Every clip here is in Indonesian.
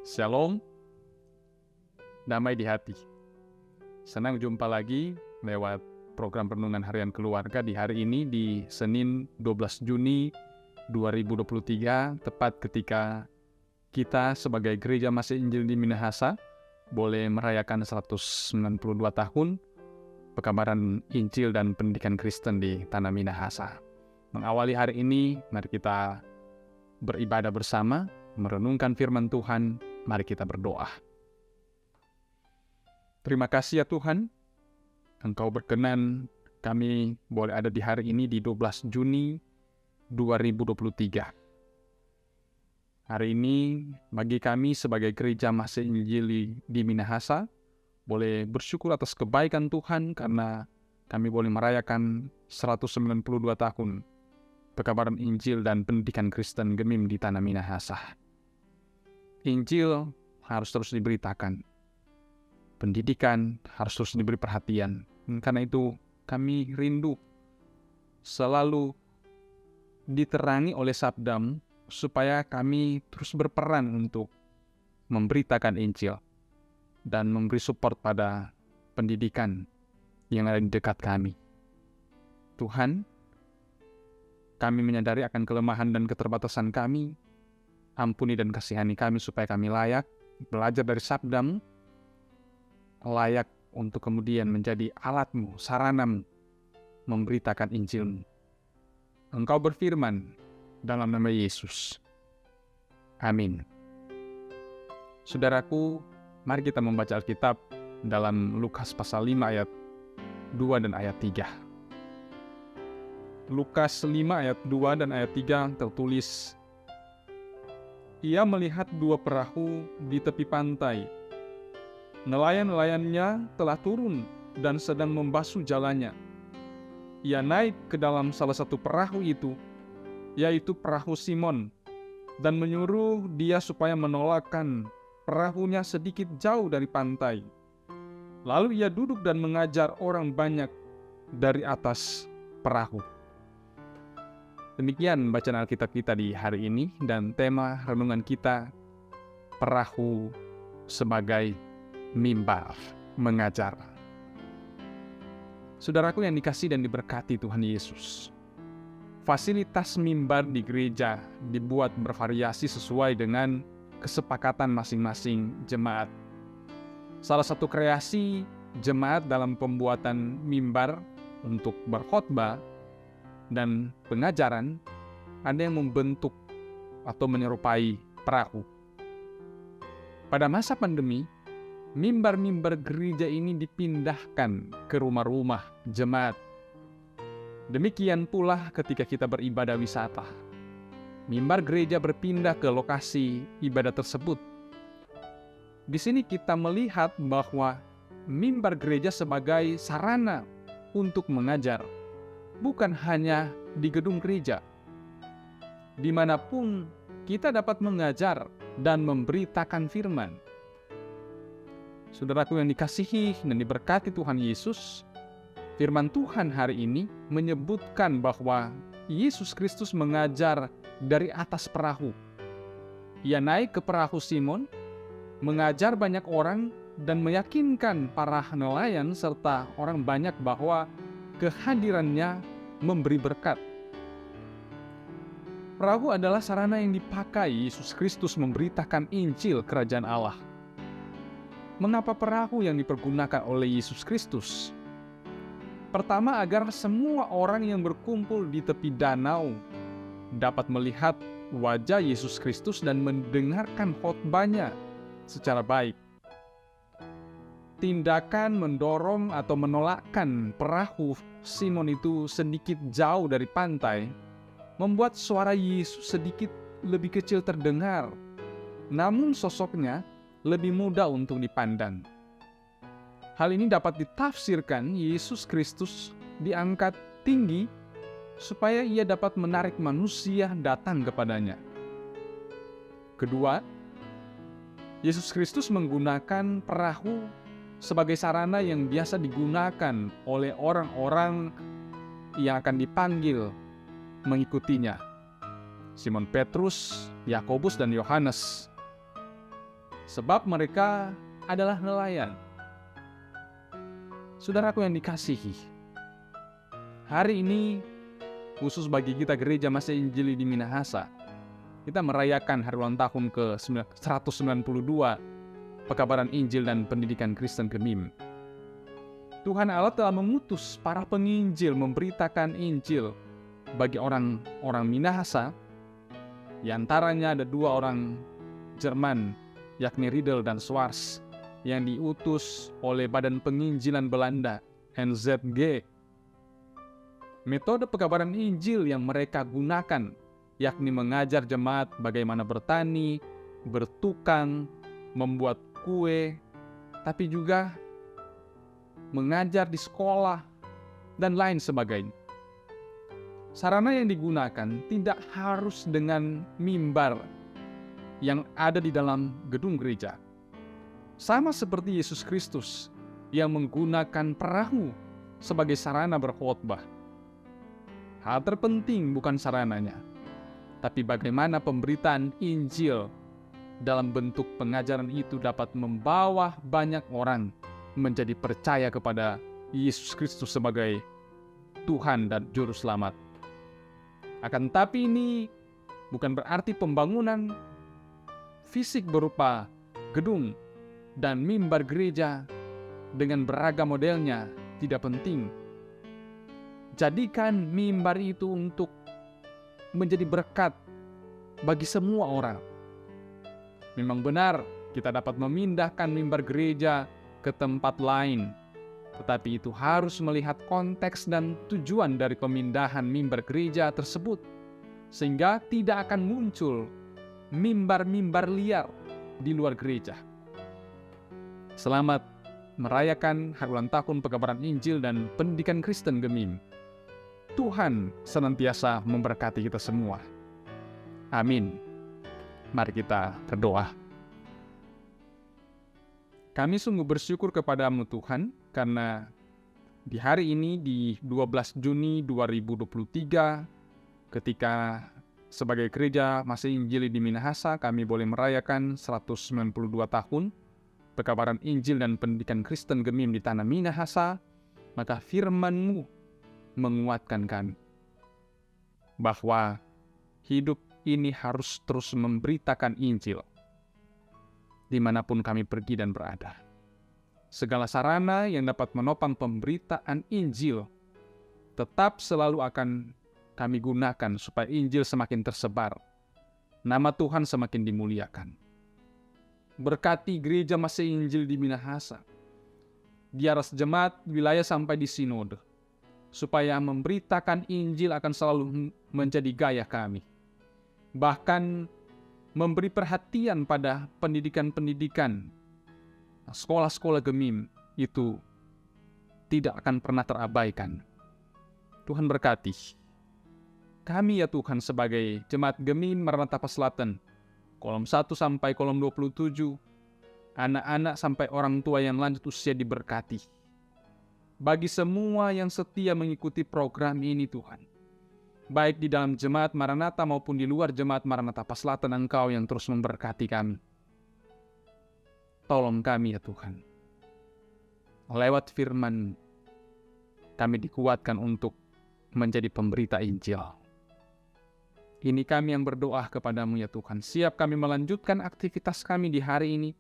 Shalom, damai di hati. Senang jumpa lagi lewat program Renungan Harian Keluarga di hari ini di Senin 12 Juni 2023, tepat ketika kita sebagai Gereja Masih Injil di Minahasa boleh merayakan 192 tahun pekabaran Injil dan pendidikan Kristen di Tanah Minahasa. Mengawali hari ini, mari kita beribadah bersama, merenungkan firman Tuhan. Mari kita berdoa. Terima kasih ya Tuhan, Engkau berkenan kami boleh ada di hari ini di 12 Juni 2023. Hari ini bagi kami sebagai Gereja Masih Injil di Minahasa, boleh bersyukur atas kebaikan Tuhan karena kami boleh merayakan 192 tahun pekabaran Injil dan pendidikan Kristen Gemim di Tanah Minahasa. Injil harus terus diberitakan. Pendidikan harus terus diberi perhatian. Karena itu kami rindu selalu diterangi oleh sabda-Mu supaya kami terus berperan untuk memberitakan Injil dan memberi support pada pendidikan yang ada di dekat kami. Tuhan, kami menyadari akan kelemahan dan keterbatasan kami. Ampuni dan kasihani kami supaya kami layak belajar dari sabda-Mu, layak untuk kemudian menjadi alat-Mu, sarana-Mu, memberitakan Injil-Mu. Engkau berfirman dalam nama Yesus. Amin. Saudaraku, mari kita membaca Alkitab dalam Lukas pasal 5 ayat 2 dan ayat 3. Lukas 5 ayat 2 dan ayat 3 tertulis, ia melihat dua perahu di tepi pantai. Nelayan-nelayannya telah turun dan sedang membasuh jalannya. Ia naik ke dalam salah satu perahu itu, yaitu perahu Simon, dan menyuruh dia supaya menolakkan perahunya sedikit jauh dari pantai. Lalu ia duduk dan mengajar orang banyak dari atas perahu. Demikian bacaan Alkitab kita di hari ini, dan tema renungan kita, perahu sebagai mimbar mengajar. Saudaraku yang dikasihi dan diberkati Tuhan Yesus, fasilitas mimbar di gereja dibuat bervariasi sesuai dengan kesepakatan masing-masing jemaat. Salah satu kreasi jemaat dalam pembuatan mimbar untuk berkhotbah dan pengajaran, ada yang membentuk atau menyerupai perahu. Pada masa pandemi, mimbar-mimbar gereja ini dipindahkan ke rumah-rumah jemaat. Demikian pula ketika kita beribadah wisata. Mimbar gereja berpindah ke lokasi ibadah tersebut. Di sini kita melihat bahwa mimbar gereja sebagai sarana untuk mengajar, bukan hanya di gedung gereja. Dimanapun kita dapat mengajar dan memberitakan firman. Saudaraku yang dikasihi dan diberkati Tuhan Yesus, firman Tuhan hari ini menyebutkan bahwa Yesus Kristus mengajar dari atas perahu. Ia naik ke perahu Simon, mengajar banyak orang dan meyakinkan para nelayan serta orang banyak bahwa kehadirannya memberi berkat. Perahu adalah sarana yang dipakai Yesus Kristus memberitakan Injil Kerajaan Allah. Mengapa perahu yang dipergunakan oleh Yesus Kristus? Pertama, agar semua orang yang berkumpul di tepi danau dapat melihat wajah Yesus Kristus dan mendengarkan khotbahnya secara baik. Tindakan mendorong atau menolakkan perahu Simon itu sedikit jauh dari pantai membuat suara Yesus sedikit lebih kecil terdengar, namun sosoknya lebih mudah untuk dipandang. Hal ini dapat ditafsirkan Yesus Kristus diangkat tinggi supaya ia dapat menarik manusia datang kepadanya. Kedua, Yesus Kristus menggunakan perahu sebagai sarana yang biasa digunakan oleh orang-orang yang akan dipanggil mengikutinya. Simon Petrus, Yakobus, dan Yohanes. sebab mereka adalah nelayan. Saudaraku yang dikasihi, hari ini khusus bagi kita Gereja Masih Injili di Minahasa, kita merayakan hari ulang tahun ke-192 Pekabaran Injil dan Pendidikan Kristen Gemim. Tuhan Allah telah mengutus para penginjil memberitakan Injil bagi orang-orang Minahasa. Di antaranya ada 2 orang Jerman, yakni Riedel dan Schwarz, yang diutus oleh Badan Penginjilan Belanda, NZG. Metode pekabaran Injil yang mereka gunakan, yakni mengajar jemaat bagaimana bertani, bertukang, membuat kue, tapi juga mengajar di sekolah, dan lain sebagainya. Sarana yang digunakan tidak harus dengan mimbar yang ada di dalam gedung gereja. Sama seperti Yesus Kristus yang menggunakan perahu sebagai sarana berkhotbah. Hal terpenting bukan sarananya, tapi bagaimana pemberitaan Injil dalam bentuk pengajaran itu dapat membawa banyak orang menjadi percaya kepada Yesus Kristus sebagai Tuhan dan Juru Selamat. Akan tetapi ini bukan berarti pembangunan fisik berupa gedung dan mimbar gereja dengan beragam modelnya tidak penting. Jadikan mimbar itu untuk menjadi berkat bagi semua orang. Memang benar kita dapat memindahkan mimbar gereja ke tempat lain, tetapi itu harus melihat konteks dan tujuan dari pemindahan mimbar gereja tersebut, sehingga tidak akan muncul mimbar-mimbar liar di luar gereja. Selamat merayakan hari ulang tahun Pekabaran Injil dan Pendidikan Kristen Gemim. Tuhan senantiasa memberkati kita semua. Amin. Mari kita berdoa. Kami sungguh bersyukur kepadamu Tuhan, karena di hari ini di 12 Juni 2023, ketika sebagai Gereja Masih Injili di Minahasa kami boleh merayakan 192 tahun Pekabaran Injil dan Pendidikan Kristen Gemim di tanah Minahasa, maka firman-Mu menguatkan kami bahwa hidup ini harus terus memberitakan Injil dimanapun kami pergi dan berada. Segala sarana yang dapat menopang pemberitaan Injil tetap selalu akan kami gunakan supaya Injil semakin tersebar, nama Tuhan semakin dimuliakan. Berkati Gereja Masih Injil di Minahasa, di aras jemaat wilayah sampai di sinode, supaya memberitakan Injil akan selalu menjadi gaya kami. Bahkan memberi perhatian pada pendidikan-pendidikan, sekolah-sekolah gemim itu tidak akan pernah terabaikan. Tuhan berkati kami ya Tuhan sebagai jemaat gemim Maranatha Selatan, kolom 1 sampai kolom 27, anak-anak sampai orang tua yang lanjut usia diberkati. Bagi semua yang setia mengikuti program ini Tuhan, baik di dalam jemaat Maranatha maupun di luar jemaat Maranatha Selatan, Engkau yang terus memberkati kami. Tolong kami ya Tuhan. Lewat firman, kami dikuatkan untuk menjadi pemberita Injil. Ini kami yang berdoa kepadamu ya Tuhan. Siap kami melanjutkan aktivitas kami di hari ini,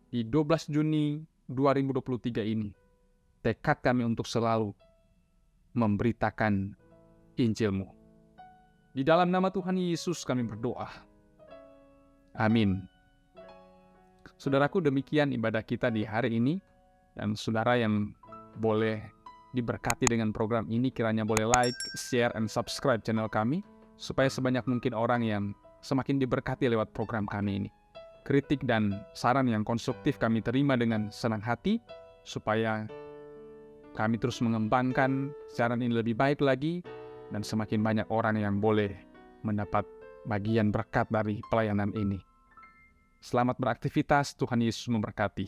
di 12 Juni 2023 ini. Tekad kami untuk selalu memberitakan Injil-Mu. Di dalam nama Tuhan Yesus kami berdoa. Amin. Saudaraku, demikian ibadah kita di hari ini. Dan saudara yang boleh diberkati dengan program ini, kiranya boleh like, share, and subscribe channel kami, supaya sebanyak mungkin orang yang semakin diberkati lewat program kami ini. Kritik dan saran yang konstruktif kami terima dengan senang hati, supaya kami terus mengembangkan siaran ini lebih baik lagi, dan semakin banyak orang yang boleh mendapat bagian berkat dari pelayanan ini. Selamat beraktivitas, Tuhan Yesus memberkati.